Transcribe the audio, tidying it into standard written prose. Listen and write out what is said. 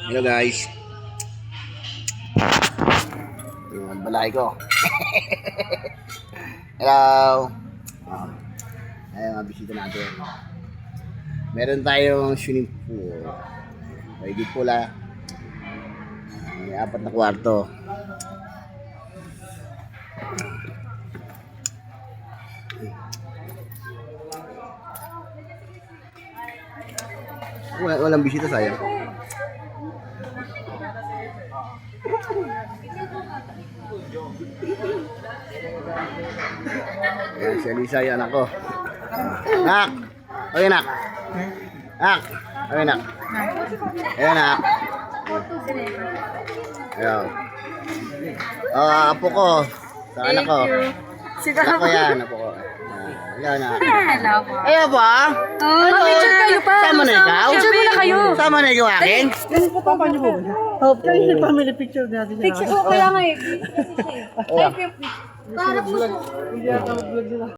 Hello guys. Yung balay ko. Hello. Ayan mga bisita natin. Meron tayong swimming pool. Pwede pula. May 4 na kwarto. Walang bisita, sayang. Ayan, si Alisa yung anak ko. Nak! Okay, nak! Nak! Okay, nak! Ayan, nak! Ayan. Apo ko. Sa anak ko. Anak ko yan, apo ko. Ayan, nak. Hello po. Ayan ba? Ano? Picture kayo pa. Sama na ikaw? Picture muna kayo. Sama na yung akin? Papa niyo po ba? Oh, kayo yung family picture natin. Picture ko kaya nga eh. Ayan. Para po. Hindi ata mag-vlog nila.